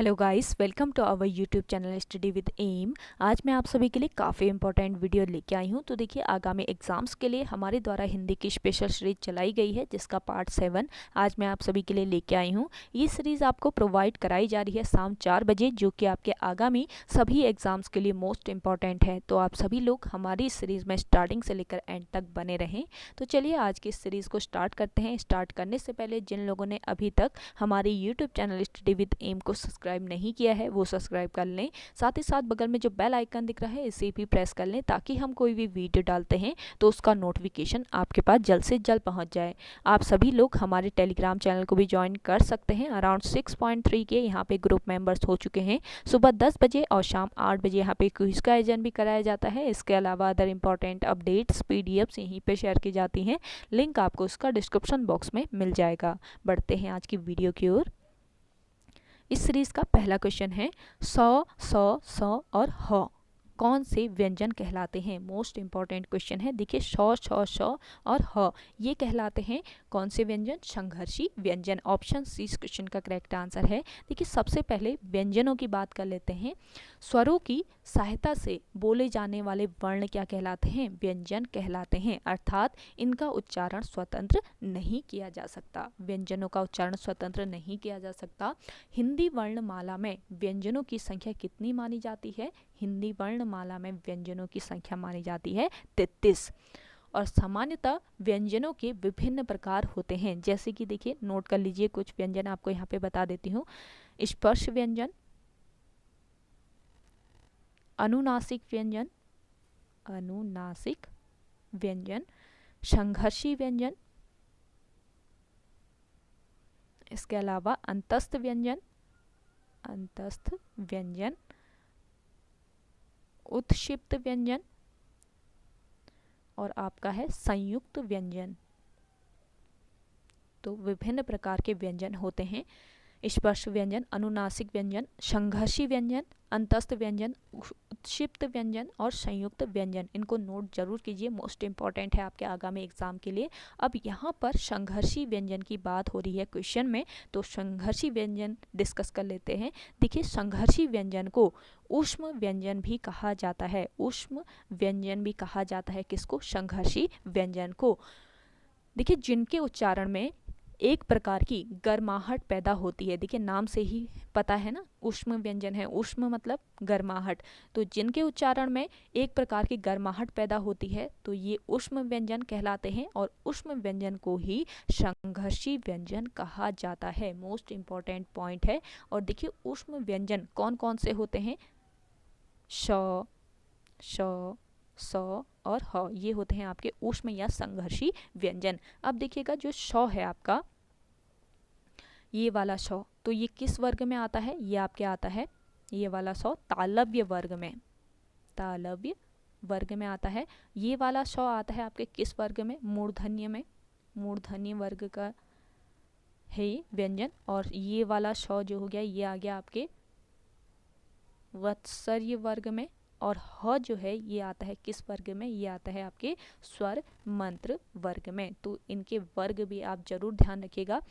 Hello guys, welcome to our YouTube channel study with M. आज मैं आप सभी के लिए काफ़ी इंपॉर्टेंट वीडियो लेके आई हूँ। तो देखिए, आगामी एग्जाम्स के लिए हमारे द्वारा हिंदी की स्पेशल सीरीज चलाई गई है, जिसका पार्ट 7 आज मैं आप सभी के लिए लेके आई हूँ। ये सीरीज़ आपको प्रोवाइड कराई जा रही है शाम 4 बजे, जो कि आपके आगामी सभी एग्जाम्स के लिए मोस्ट इंपॉर्टेंट है। तो आप सभी लोग हमारी इस सीरीज़ में स्टार्टिंग से लेकर एंड तक बने रहें। तो चलिए आज की इस सीरीज़ को स्टार्ट करते हैं। स्टार्ट करने से पहले जिन लोगों ने अभी तक हमारे YouTube channel study with M को सब्सक्राइब नहीं किया है, वो सब्सक्राइब कर लें। साथ ही साथ बगल में जो बेल आइकन दिख रहा है, इसे भी प्रेस कर लें, ताकि हम कोई भी वीडियो डालते हैं तो उसका नोटिफिकेशन आपके पास जल्द से जल्द पहुंच जाए। आप सभी लोग हमारे टेलीग्राम चैनल को भी ज्वाइन कर सकते हैं। अराउंड 6.3 के यहाँ पे ग्रुप मेंबर्स हो चुके हैं। सुबह 10 बजे और शाम 8 बजे यहाँ पे क्विज का आयोजन भी कराया जाता है। इसके अलावा अदर इंपॉर्टेंट अपडेट्स पीडीएफ्स यहीं पे शेयर की जाती हैं। लिंक आपको उसका डिस्क्रिप्शन बॉक्स में मिल जाएगा। बढ़ते हैं आज की वीडियो की ओर। इस सीरीज का पहला क्वेश्चन है, सौ और ह कौन से व्यंजन कहलाते हैं। मोस्ट इंपॉर्टेंट क्वेश्चन है। देखिए, श और ह ये कहलाते हैं कौन से व्यंजन? संघर्षी व्यंजन। ऑप्शन सी इस क्वेश्चन का करेक्ट आंसर है। देखिए, सबसे पहले व्यंजनों की बात कर लेते हैं। स्वरों की सहायता से बोले जाने वाले वर्ण क्या कहलाते हैं? व्यंजन कहलाते हैं, अर्थात इनका उच्चारण स्वतंत्र नहीं किया जा सकता। व्यंजनों का उच्चारण स्वतंत्र नहीं किया जा सकता। हिंदी वर्णमाला में व्यंजनों की संख्या कितनी मानी जाती है? हिंदी वर्णमाला में व्यंजनों की संख्या मानी जाती है 33। और सामान्यतः व्यंजनों के विभिन्न प्रकार होते हैं, जैसे कि देखिए, नोट कर लीजिए, कुछ व्यंजन आपको यहाँ पे बता देती हूँ। स्पर्श व्यंजन, अनुनासिक व्यंजन, संघर्षी व्यंजन, इसके अलावा अंतस्थ व्यंजन, उत्क्षिप्त व्यंजन और आपका है संयुक्त व्यंजन। तो विभिन्न प्रकार के व्यंजन होते हैं। स्पर्श व्यंजन, अनुनासिक व्यंजन, संघर्षी व्यंजन, अंतस्थ व्यंजन, उत्क्षिप्त व्यंजन और संयुक्त व्यंजन। इनको नोट जरूर कीजिए, मोस्ट इंपॉर्टेंट है आपके आगामी एग्जाम के लिए। अब यहाँ पर संघर्षी व्यंजन की बात हो रही है क्वेश्चन में, तो संघर्षी व्यंजन डिस्कस कर लेते हैं। देखिए, संघर्षी व्यंजन को ऊष्म व्यंजन भी कहा जाता है। ऊष्म व्यंजन भी कहा जाता है किसको? संघर्षी व्यंजन को। देखिए, जिनके उच्चारण में एक प्रकार की गर्माहट पैदा होती है। देखिए, नाम से ही पता है ना, ऊष्म व्यंजन है। ऊष्म मतलब गर्माहट। तो जिनके उच्चारण में एक प्रकार की गर्माहट पैदा होती है, तो ये ऊष्म व्यंजन कहलाते हैं, और ऊष्म व्यंजन को ही संघर्षी व्यंजन कहा जाता है। मोस्ट इंपॉर्टेंट पॉइंट है। और देखिए, ऊष्म व्यंजन कौन कौन से होते हैं? श और ह, ये होते हैं आपके ऊष्म या संघर्षी व्यंजन। अब देखिएगा, जो श है आपका, ये वाला श, तो ये किस वर्ग में आता है? ये आपके आता है, ये वाला श तालव्य वर्ग में आता है। ये वाला श आता है आपके किस वर्ग में? मूर्धन्य वर्ग का है ये व्यंजन। और ये वाला श जो हो गया, ये आ गया आपके वत्सर्य वर्ग में। और ह जो है, ये आता है किस वर्ग में? ये आता है आपके स्वर मंत्र वर्ग में। तो इनके वर्ग भी आप जरूर ध्यान रखिएगा।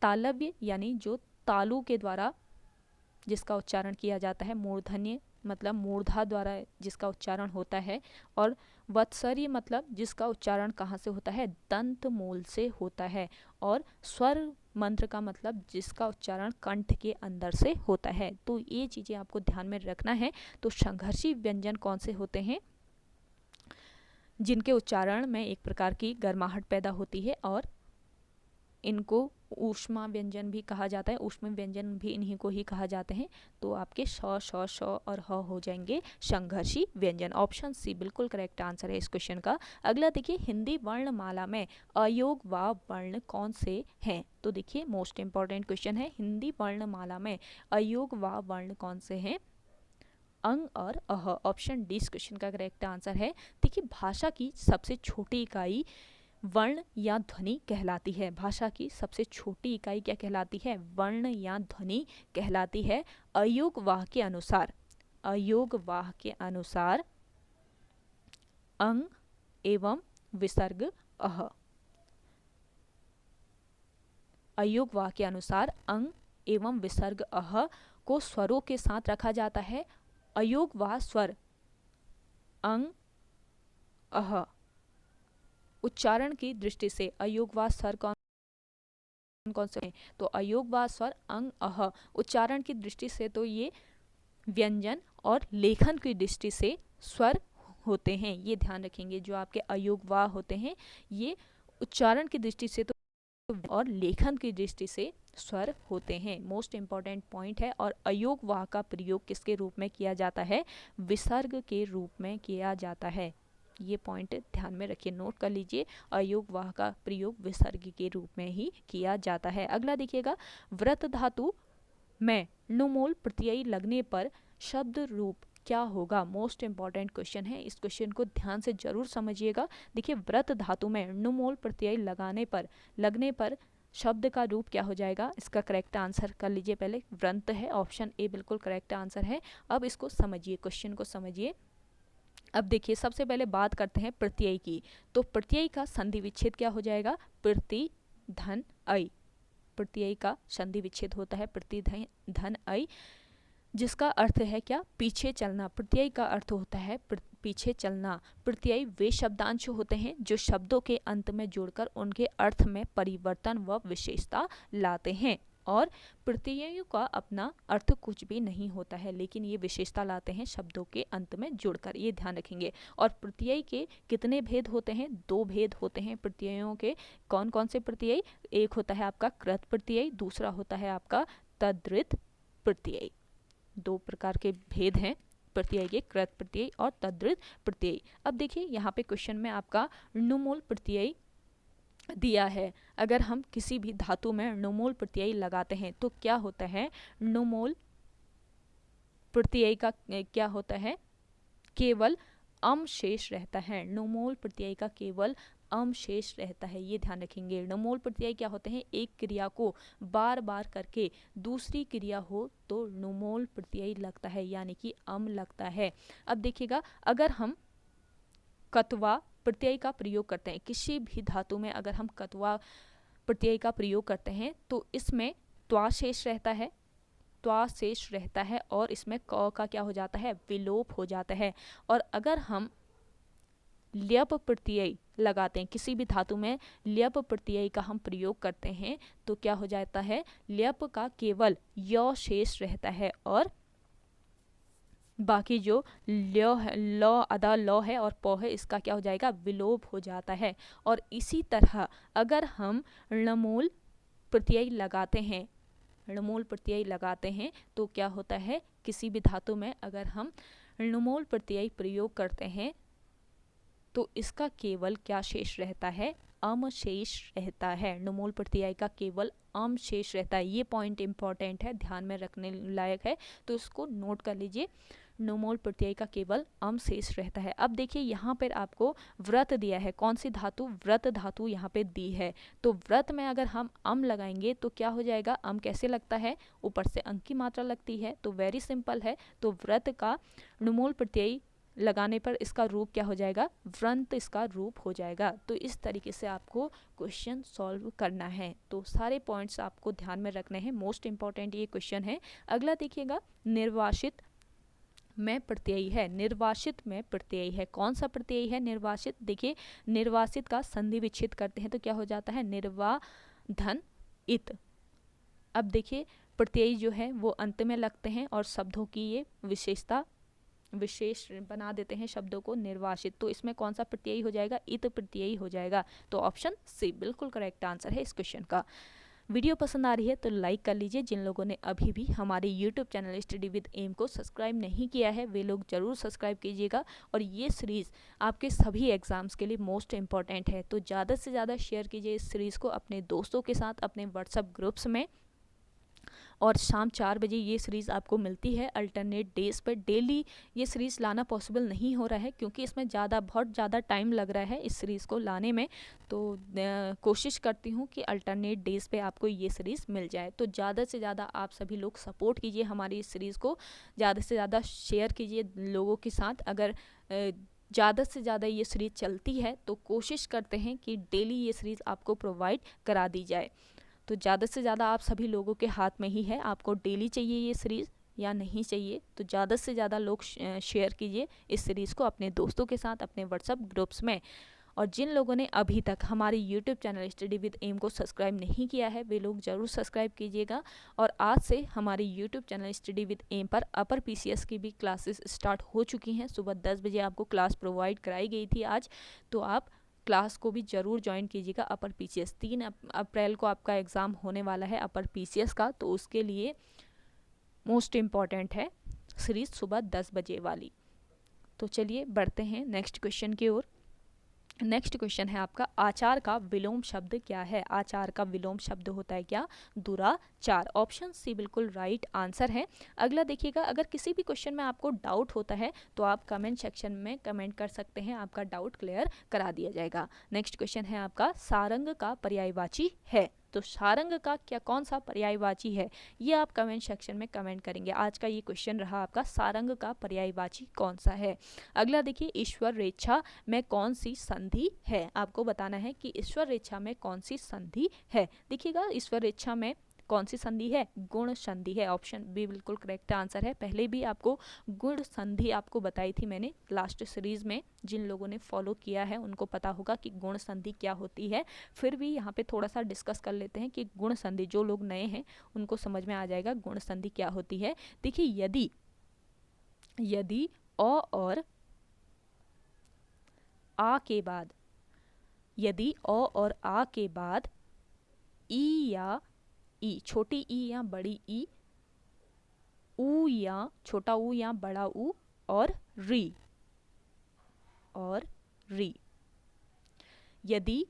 तालव्य यानी जो तालु के द्वारा जिसका उच्चारण किया जाता है, मूर्धन्य मतलब मूर्धा द्वारा जिसका उच्चारण होता है, और वत्सर्य मतलब जिसका उच्चारण कहाँ से होता है? दंत मूल से होता है। और स्वर मंत्र का मतलब जिसका उच्चारण कंठ के अंदर से होता है। तो ये चीज़ें आपको ध्यान में रखना है। तो संघर्षी व्यंजन कौन से होते हैं? जिनके उच्चारण में एक प्रकार की गर्माहट पैदा होती है, और इनको ऊष्मा व्यंजन भी कहा जाता है। ऊष्म व्यंजन भी इन्हीं को ही कहा जाते हैं। तो आपके श और ह हो जाएंगे संघर्षी व्यंजन। ऑप्शन सी बिल्कुल करेक्ट आंसर है इस क्वेश्चन का। अगला देखिए, हिंदी वर्णमाला में अयोग व वर्ण कौन से हैं? तो देखिए, मोस्ट इंपॉर्टेंट क्वेश्चन है। हिंदी वर्णमाला में अयोग व वर्ण कौन से हैं? अंग और अह। ऑप्शन डी इस क्वेश्चन का करेक्ट आंसर है। देखिए, भाषा की सबसे छोटी इकाई वर्ण या ध्वनि कहलाती है। भाषा की सबसे छोटी इकाई क्या कहलाती है? वर्ण या ध्वनि कहलाती है। अयोगवाह के अनुसार अंग एवं विसर्ग अह। अयोगवाह के अनुसार अंग एवं विसर्ग अह को स्वरों के साथ रखा जाता है। अयोगवाह स्वर अंग अह। उच्चारण की दृष्टि से अयोगवाह स्वर कौन कौन से हैं? तो अयोगवाह स्वर अंग अह। उच्चारण की दृष्टि से तो ये व्यंजन और लेखन की दृष्टि से स्वर होते हैं, ये ध्यान रखेंगे। जो आपके अयोगवाह होते हैं ये उच्चारण की दृष्टि से तो और लेखन की दृष्टि से स्वर होते हैं। मोस्ट इंपॉर्टेंट पॉइंट है। और अयोगवाह का प्रयोग किसके रूप में किया जाता है? विसर्ग के रूप में किया जाता है। ये पॉइंट ध्यान में रखिए, नोट कर लीजिए। अयोगवाह का प्रयोग विसर्ग के रूप में ही किया जाता है। अगला देखिएगा, व्रत धातु में नुमूल प्रत्यय लगने पर शब्द रूप क्या होगा? मोस्ट इंपॉर्टेंट क्वेश्चन है, इस क्वेश्चन को ध्यान से जरूर समझिएगा। देखिए, व्रत धातु में नुमूल प्रत्यय लगने पर शब्द का रूप क्या हो जाएगा? इसका करेक्ट आंसर कर लीजिए पहले। व्रंत है, ऑप्शन ए बिल्कुल करेक्ट आंसर है। अब इसको समझिए, क्वेश्चन को समझिए। अब देखिए, सबसे पहले बात करते हैं प्रत्यय की। तो प्रत्यय का संधि विच्छेद क्या हो जाएगा? प्रति धन ऐ। प्रत्यय का संधि विच्छेद होता है प्रति धन ऐ, जिसका अर्थ है क्या? पीछे चलना। प्रत्यय का अर्थ होता है पीछे चलना। प्रत्यय वे शब्दांश होते हैं जो शब्दों के अंत में जोड़कर उनके अर्थ में परिवर्तन व विशेषता लाते हैं। और प्रत्ययों का अपना अर्थ कुछ भी नहीं होता है, लेकिन ये विशेषता लाते हैं शब्दों के अंत में जुड़कर, ये ध्यान रखेंगे। और प्रत्यय के कितने भेद होते हैं? 2 भेद होते हैं प्रत्ययों के। कौन कौन से प्रत्यय? एक होता है आपका कृत प्रत्यय, दूसरा होता है आपका तद्धित प्रत्यय। 2 प्रकार के भेद हैं प्रत्यय के, कृत प्रत्यय और तद्धित प्रत्यय। अब देखिए, यहाँ पे क्वेश्चन में आपका नुमूल प्रत्यय दिया है। अगर हम किसी भी धातु में नुमूल प्रत्यय लगाते हैं तो क्या होता है? नुमूल प्रत्यय का क्या होता है? केवल अम शेष रहता है। नुमूल प्रत्यय का केवल अम शेष रहता है, ये ध्यान रखेंगे। नुमूल प्रत्यय क्या होते हैं? एक क्रिया को बार बार करके दूसरी क्रिया हो तो नुमूल प्रत्यय लगता है, यानी कि अम लगता है। अब देखिएगा, अगर हम कत्वा प्रत्यय का प्रयोग करते हैं, किसी भी धातु में अगर हम कत्वा प्रत्यय का प्रयोग करते हैं तो इसमें त्वा शेष रहता है, त्वा शेष रहता है, और इसमें क का क्या हो जाता है? विलोप हो जाता है। और अगर हम ल्यप प्रत्यय लगाते हैं, किसी भी धातु में ल्यप प्रत्यय का हम प्रयोग करते हैं तो क्या हो जाता है? ल्यप का केवल य शेष रहता है और बाकी जो ल्य है, ल अदा ल है और प है, इसका क्या हो जाएगा? विलोप हो जाता है। और इसी तरह अगर हम णमूल प्रत्यय लगाते हैं, णमूल प्रत्यय लगाते हैं तो क्या होता है? किसी भी धातु में अगर हम णमूल प्रत्यय प्रयोग करते हैं तो इसका केवल क्या शेष रहता है? अम शेष रहता है। णमूल प्रत्यय का केवल अम शेष रहता है। ये पॉइंट इंपॉर्टेंट है, ध्यान में रखने लायक है, तो इसको नोट कर लीजिए। नुमूल प्रत्यय का केवल अम शेष रहता है। अब देखिए, यहाँ पर आपको व्रत दिया है। कौन सी धातु? व्रत धातु यहाँ पे दी है। तो व्रत में अगर हम अम लगाएंगे तो क्या हो जाएगा? अम कैसे लगता है? ऊपर से अंक की मात्रा लगती है, तो वेरी सिंपल है। तो व्रत का नुमूल प्रत्यय लगाने पर इसका रूप क्या हो जाएगा? व्रंत इसका रूप हो जाएगा। तो इस तरीके से आपको क्वेश्चन सॉल्व करना है। तो सारे पॉइंट्स आपको ध्यान में रखने हैं, मोस्ट इंपॉर्टेंट ये क्वेश्चन है। अगला देखिएगा, निर्वासित में प्रत्यय है। निर्वासित में प्रत्यय है, कौन सा प्रत्यय है? निर्वासित। देखिए, निर्वासित का संधि विच्छेद करते हैं तो क्या हो जाता है? निर्वाधन इत। अब देखिए, प्रत्यय जो है वो अंत में लगते हैं और शब्दों की ये विशेष बना देते हैं शब्दों को निर्वासित। तो इसमें कौन सा प्रत्यय हो जाएगा? इत प्रत्यय हो जाएगा। तो ऑप्शन सी बिल्कुल करेक्ट आंसर है इस क्वेश्चन का। वीडियो पसंद आ रही है तो लाइक कर लीजिए। जिन लोगों ने अभी भी हमारे YouTube channel study with M को सब्सक्राइब नहीं किया है वे लोग ज़रूर सब्सक्राइब कीजिएगा। और ये सीरीज़ आपके सभी एग्ज़ाम्स के लिए मोस्ट इंपॉर्टेंट है, तो ज़्यादा से ज़्यादा शेयर कीजिए इस सीरीज़ को अपने दोस्तों के साथ, अपने व्हाट्सएप ग्रुप्स में। और शाम 4 बजे ये सीरीज़ आपको मिलती है अल्टरनेट डेज़ पर। डेली ये सीरीज़ लाना पॉसिबल नहीं हो रहा है क्योंकि इसमें बहुत ज़्यादा टाइम लग रहा है इस सीरीज़ को लाने में। तो कोशिश करती हूँ कि अल्टरनेट डेज़ पे आपको ये सीरीज़ मिल जाए। तो ज़्यादा से ज़्यादा आप सभी लोग सपोर्ट कीजिए हमारी इस सीरीज़ को, ज़्यादा से ज़्यादा शेयर कीजिए लोगों के साथ। अगर ज़्यादा से ज़्यादा ये सीरीज़ चलती है तो कोशिश करते हैं कि डेली ये सीरीज़ आपको प्रोवाइड करा दी जाए। तो ज़्यादा से ज़्यादा आप सभी लोगों के हाथ में ही है, आपको डेली चाहिए ये सीरीज़ या नहीं चाहिए। तो ज़्यादा से ज़्यादा लोग शेयर कीजिए इस सीरीज़ को अपने दोस्तों के साथ, अपने व्हाट्सएप ग्रुप्स में। और जिन लोगों ने अभी तक हमारे YouTube channel study with M को सब्सक्राइब नहीं किया है, वे लोग ज़रूर सब्सक्राइब कीजिएगा। और आज से हमारे YouTube channel study with M पर अपर पीसीएस की भी क्लासेस स्टार्ट हो चुकी हैं। सुबह 10 बजे आपको क्लास प्रोवाइड कराई गई थी आज, तो आप क्लास को भी ज़रूर ज्वाइन कीजिएगा। अपर पीसीएस 3 अप्रैल को आपका एग्ज़ाम होने वाला है अपर पीसीएस का, तो उसके लिए मोस्ट इम्पॉर्टेंट है सीरीज़ सुबह 10 बजे वाली। तो चलिए बढ़ते हैं नेक्स्ट क्वेश्चन की ओर। नेक्स्ट क्वेश्चन है आपका, आचार का विलोम शब्द क्या है? आचार का विलोम शब्द होता है क्या? दुराचार। ऑप्शन सी बिल्कुल राइट आंसर है। अगला देखिएगा, अगर किसी भी क्वेश्चन में आपको डाउट होता है तो आप कमेंट सेक्शन में कमेंट कर सकते हैं, आपका डाउट क्लियर करा दिया जाएगा। नेक्स्ट क्वेश्चन है आपका, सारंग का पर्यायवाची है। तो सारंग का क्या कौन सा पर्यायवाची है, ये आप कमेंट सेक्शन में कमेंट करेंगे। आज का ये क्वेश्चन रहा आपका, सारंग का पर्यायवाची कौन सा है। अगला देखिए, ईश्वर रेच्छा में कौन सी संधि है? आपको बताना है कि ईश्वर रेच्छा में कौन सी संधि है। देखिएगा, ईश्वर रेच्छा में कौन सी संधि है? गुण संधि है। ऑप्शन बी बिल्कुल करेक्ट आंसर है। पहले भी आपको गुण संधि आपको बताई थी मैंने लास्ट सीरीज में। जिन लोगों ने फॉलो किया है उनको पता होगा कि गुण संधि क्या होती है। फिर भी यहाँ पे थोड़ा सा डिस्कस कर लेते हैं कि गुण संधि, जो लोग नए हैं उनको समझ में आ जाएगा गुण संधि क्या होती है। देखिए, यदि अ और आ के बाद, यदि अ और आ के बाद ई या ई, छोटी ई या बड़ी ई, ऊ या छोटा ऊ या बड़ा ऊ, और री, यदि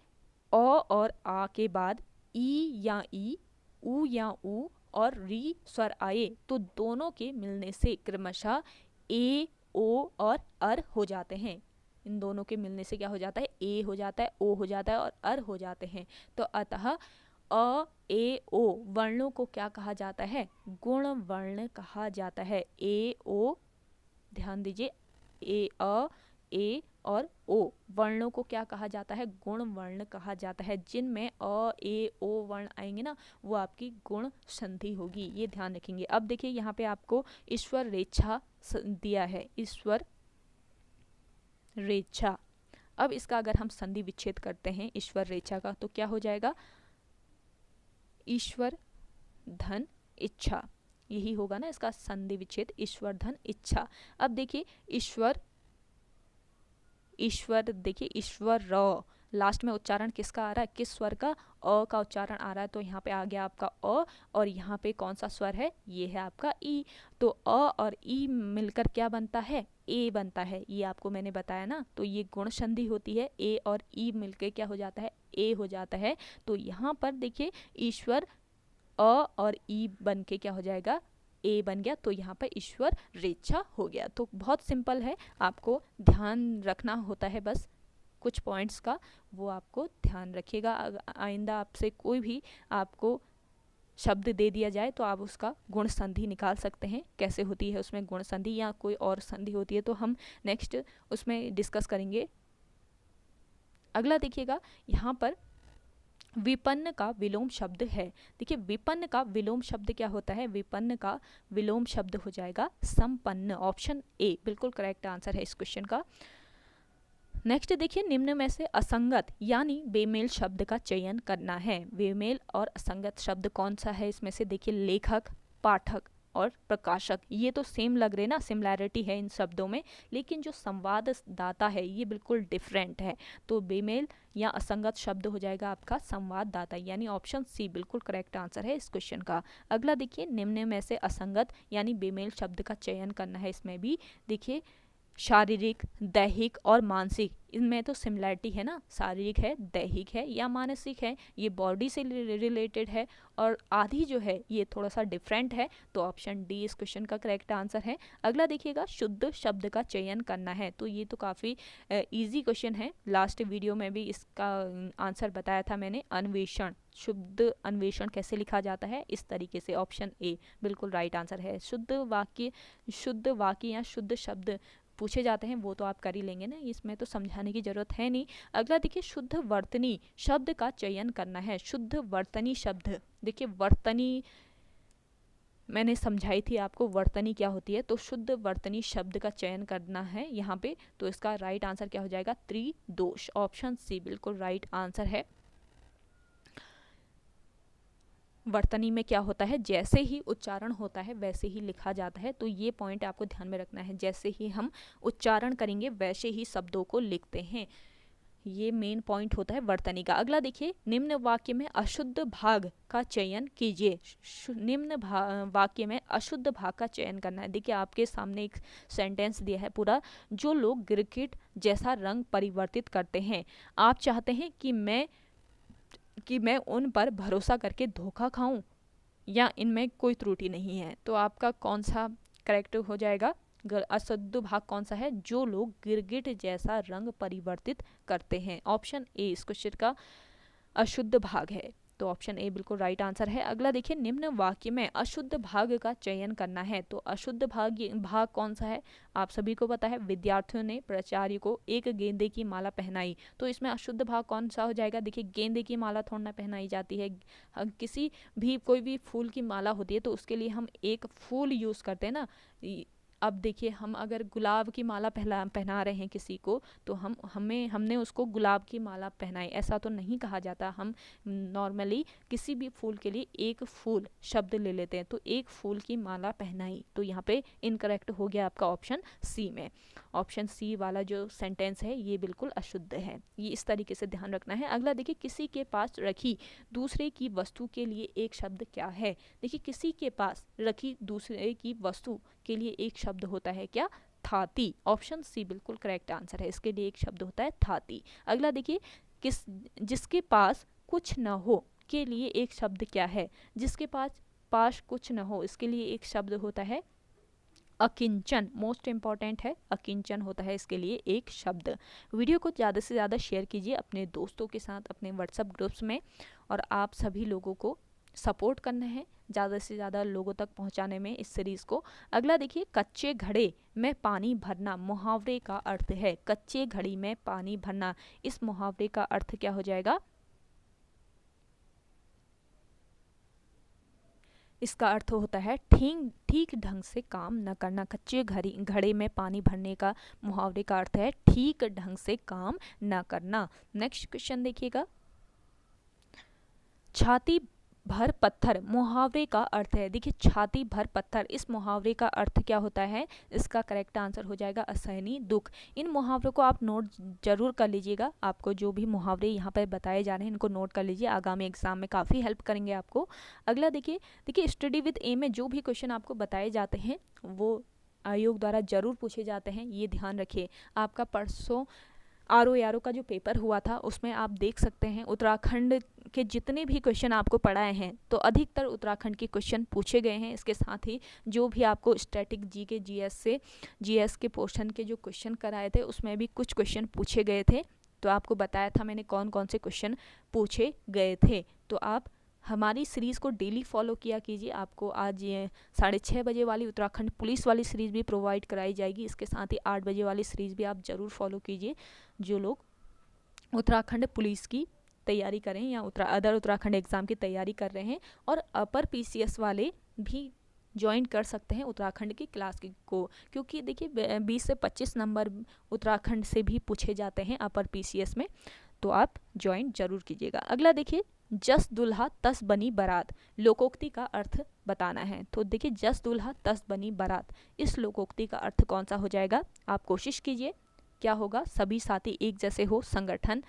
अ और आ के बाद ई या ई, ऊ या ऊ और री स्वर आए तो दोनों के मिलने से क्रमशः ए, ओ और अर हो जाते हैं। इन दोनों के मिलने से क्या हो जाता है? ए हो जाता है, ओ हो जाता है और अर हो जाते हैं। तो अतः अ, ए, ओ वर्णों को क्या कहा जाता है? गुण वर्ण कहा जाता है। ए, ओ, ध्यान दीजिए, ए, अ, ए और ओ वर्णों को क्या कहा जाता है? गुण वर्ण कहा जाता है। जिनमें अ, ए, ओ वर्ण आएंगे ना, वो आपकी गुण संधि होगी, ये ध्यान रखेंगे। अब देखिए, यहाँ पे आपको ईश्वर रेच्छा दिया है, ईश्वर रेच्छा। अब इसका अगर हम संधि विच्छेद करते हैं ईश्वर रेच्छा का, तो क्या हो जाएगा? ईश्वर धन इच्छा, यही होगा ना इसका संधि विच्छेद, ईश्वर धन इच्छा। अब देखिए, ईश्वर देखिए, ईश्वर र, लास्ट में उच्चारण किसका आ रहा है? किस स्वर का? अ का उच्चारण आ रहा है, तो यहाँ पे आ गया आपका अ, और यहाँ पे कौन सा स्वर है? ये है आपका ई। तो अ और ई मिलकर क्या बनता है? ए बनता है। ये आपको मैंने बताया ना, तो ये गुण संधि होती है। ए और ई मिलकर क्या हो जाता है? ए हो जाता है। तो यहाँ पर देखिए, ईश्वर अ और ई बन के क्या हो जाएगा? ए बन गया। तो यहाँ पर ईश्वर रेच्छा हो गया। तो बहुत सिंपल है, आपको ध्यान रखना होता है बस कुछ पॉइंट्स का, वो आपको ध्यान रखिएगा। आइंदा आपसे कोई भी आपको शब्द दे दिया जाए तो आप उसका गुण संधि निकाल सकते हैं, कैसे होती है उसमें गुण संधि या कोई और संधि होती है, तो हम नेक्स्ट उसमें डिस्कस करेंगे। अगला देखिएगा, यहाँ पर विपन्न का विलोम शब्द है। देखिए, विपन्न का विलोम शब्द क्या होता है? विपन्न का विलोम शब्द हो जाएगा संपन्न। ऑप्शन ए बिल्कुल करेक्ट आंसर है इस क्वेश्चन का। नेक्स्ट देखिए, निम्न में से असंगत यानी बेमेल शब्द का चयन करना है। बेमेल और असंगत शब्द कौन सा है इसमें से? देखिए, लेखक, पाठक और प्रकाशक, ये तो सेम लग रहे ना, सिमिलैरिटी है इन शब्दों में, लेकिन जो संवाददाता है ये बिल्कुल डिफरेंट है। तो बेमेल या असंगत शब्द हो जाएगा आपका संवाददाता, यानी ऑप्शन सी बिल्कुल करेक्ट आंसर है इस क्वेश्चन का। अगला देखिए, निम्न में से असंगत यानी बेमेल शब्द का चयन करना है। इसमें भी देखिए, शारीरिक, दैहिक और मानसिक, इनमें तो सिमिलैरिटी है ना, शारीरिक है, दैहिक है या मानसिक है, ये बॉडी से रिलेटेड है, और आधी जो है ये थोड़ा सा डिफरेंट है। तो ऑप्शन डी इस क्वेश्चन का करेक्ट आंसर है। अगला देखिएगा, शुद्ध शब्द का चयन करना है। तो ये तो काफ़ी इजी क्वेश्चन है, लास्ट वीडियो में भी इसका आंसर बताया था मैंने। अन्वेषण, शुद्ध अन्वेषण कैसे लिखा जाता है? इस तरीके से। ऑप्शन ए बिल्कुल राइट आंसर है। शुद्ध वाक्य या शुद्ध शब्द पूछे जाते हैं वो तो आप कर ही लेंगे ना, इसमें तो समझाने की जरूरत है नहीं। अगला देखिए शुद्ध वर्तनी शब्द का चयन करना है। शुद्ध वर्तनी शब्द, देखिए वर्तनी मैंने समझाई थी आपको वर्तनी क्या होती है, तो शुद्ध वर्तनी शब्द का चयन करना है यहाँ पे। तो इसका राइट आंसर क्या हो जाएगा, त्रिदोष। ऑप्शन सी बिल्कुल राइट आंसर है। वर्तनी में क्या होता है, जैसे ही उच्चारण होता है वैसे ही लिखा जाता है, तो ये पॉइंट आपको ध्यान में रखना है। जैसे ही हम उच्चारण करेंगे वैसे ही शब्दों को लिखते हैं, ये मेन पॉइंट होता है वर्तनी का। अगला देखिए निम्न वाक्य में अशुद्ध भाग का चयन कीजिए। निम्न वाक्य में अशुद्ध भाग का चयन करना है। देखिए आपके सामने एक सेंटेंस दिया है पूरा, जो लोग गिरगिट जैसा रंग परिवर्तित करते हैं। आप चाहते हैं कि मैं उन पर भरोसा करके धोखा खाऊं, या इनमें कोई त्रुटि नहीं है, तो आपका कौन सा करेक्ट हो जाएगा, अशुद्ध भाग कौन सा है, जो लोग गिरगिट जैसा रंग परिवर्तित करते हैं। ऑप्शन ए इस क्वेश्चन का अशुद्ध भाग है, तो ऑप्शन ए बिल्कुल राइट आंसर है। अगला देखिए निम्न वाक्य में अशुद्ध भाग का चयन करना है, तो अशुद्ध भाग कौन सा है, आप सभी को पता है, विद्यार्थियों ने प्राचार्य को एक गेंदे की माला पहनाई, तो इसमें अशुद्ध भाग कौन सा हो जाएगा। देखिए गेंदे की माला थोड़ा ना पहनाई जाती है, किसी भी कोई भी फूल की माला होती है तो उसके लिए हम एक फूल यूज करते हैं ना। अब देखिए हम अगर गुलाब की माला पहना रहे हैं किसी को, तो हमने उसको गुलाब की माला पहनाई, ऐसा तो नहीं कहा जाता। हम नॉर्मली किसी भी फूल के लिए एक फूल शब्द ले लेते हैं, तो एक फूल की माला पहनाई, तो यहाँ पे इनकरेक्ट हो गया आपका ऑप्शन सी में। ऑप्शन सी वाला जो सेंटेंस है ये बिल्कुल अशुद्ध है, ये इस तरीके से ध्यान रखना है। अगला देखिए किसी के पास रखी दूसरे की वस्तु के लिए एक शब्द क्या है। देखिए किसी के पास रखी दूसरे की वस्तु के लिए एक शब्द होता है क्या, थाती। ऑप्शन सी बिल्कुल करेक्ट आंसर है, इसके लिए एक शब्द होता है थाती। अगला देखिए जिसके पास कुछ न हो के लिए एक शब्द क्या है। जिसके पास कुछ न हो, इसके लिए एक शब्द होता है अकिंचन। मोस्ट इंपॉर्टेंट है, अकिंचन होता है इसके लिए एक शब्द। वीडियो को ज़्यादा से ज़्यादा शेयर कीजिए अपने दोस्तों के साथ, अपने व्हाट्सएप ग्रुप्स में, और आप सभी लोगों को सपोर्ट करना है ज़्यादा से ज़्यादा लोगों तक पहुंचाने में इस सीरीज़ को। अगला देखिए कच्चे घड़े में पानी भरना मुहावरे का अर्थ है। कच्चे घड़ी में पानी भरना, इस मुहावरे का अर्थ क्या हो जाएगा, इसका अर्थ होता है ठीक ढंग से काम न करना। कच्चे घड़े में पानी भरने का मुहावरे का अर्थ है ठीक ढंग से काम न करना। नेक्स्ट क्वेश्चन देखिएगा, छाती भर पत्थर मुहावरे का अर्थ है। देखिए छाती भर पत्थर, इस मुहावरे का अर्थ क्या होता है, इसका करेक्ट आंसर हो जाएगा असहनीय दुख। इन मुहावरों को आप नोट जरूर कर लीजिएगा, आपको जो भी मुहावरे यहाँ पर बताए जा रहे हैं इनको नोट कर लीजिए, आगामी एग्जाम में काफ़ी हेल्प करेंगे आपको। अगला देखिए स्टडी विद एम में जो भी क्वेश्चन आपको बताए जाते हैं वो आयोग द्वारा जरूर पूछे जाते हैं, ये ध्यान रखिए। आपका परसों RO का जो पेपर हुआ था उसमें आप देख सकते हैं उत्तराखंड के जितने भी क्वेश्चन आपको पढ़ाए हैं तो अधिकतर उत्तराखंड के क्वेश्चन पूछे गए हैं। इसके साथ ही जो भी आपको स्टैटिक जीएस के पोर्शन के जो क्वेश्चन कराए थे उसमें भी कुछ क्वेश्चन पूछे गए थे, तो आपको बताया था मैंने कौन कौन से क्वेश्चन पूछे गए थे। तो आप हमारी सीरीज़ को डेली फॉलो किया कीजिए। आपको आज 6:30 बजे वाली उत्तराखंड पुलिस वाली सीरीज़ भी प्रोवाइड कराई जाएगी, इसके साथ ही 8 बजे वाली सीरीज़ भी आप ज़रूर फॉलो कीजिए। जो लोग उत्तराखंड पुलिस की तैयारी करें या अदर उत्तराखंड एग्ज़ाम की तैयारी कर रहे हैं, और अपर PCS वाले भी ज्वाइन कर सकते हैं उत्तराखंड की क्लास को, क्योंकि देखिए 20 से 25 नंबर उत्तराखंड से भी पूछे जाते हैं अपर PCS में, तो आप ज्वाइन जरूर कीजिएगा। अगला देखिए जस दुल्हा तस बनी बारात, लोकोक्ति का अर्थ बताना है। तो देखिए जस दुल्हा तस बनी बारात, इस लोकोक्ति का अर्थ कौन सा हो जाएगा, आप कोशिश कीजिए। क्या होगा, सभी साथी एक जैसे हो, संगठन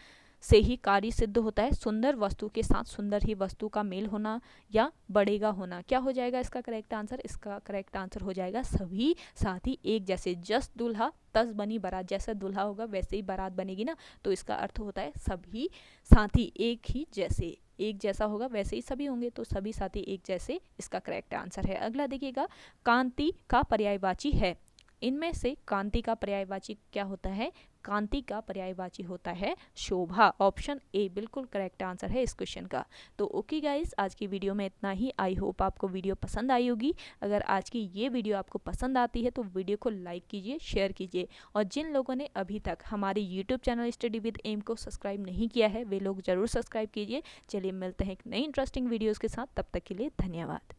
से ही कार्य सिद्ध होता है, सुंदर वस्तु के साथ सुंदर ही वस्तु का मेल होना, या बढ़ेगा होना। क्या हो जाएगा इसका करेक्ट आंसर, इसका करेक्ट आंसर हो जाएगा सभी साथी एक जैसे। जस दुल्हा तस बनी बारात, जैसा दुल्हा होगा वैसे ही बारात बनेगी ना, तो इसका अर्थ होता है सभी साथी एक ही जैसे, एक जैसा होगा वैसे ही सभी होंगे, तो सभी साथी एक जैसे इसका करेक्ट आंसर है। अगला देखिएगा कांति का पर्यायवाची है। इनमें से कांति का पर्यायवाची क्या होता है, कांति का पर्यायवाची होता है शोभा। ऑप्शन ए बिल्कुल करेक्ट आंसर है इस क्वेश्चन का। तो ओके गाइस, आज की वीडियो में इतना ही। आई होप आपको वीडियो पसंद आई होगी। अगर आज की ये वीडियो आपको पसंद आती है तो वीडियो को लाइक कीजिए, शेयर कीजिए, और जिन लोगों ने अभी तक हमारे YouTube channel study with M को सब्सक्राइब नहीं किया है वे लोग ज़रूर सब्सक्राइब कीजिए। चलिए मिलते हैं एक नई इंटरेस्टिंग वीडियोज़ के साथ, तब तक के लिए धन्यवाद।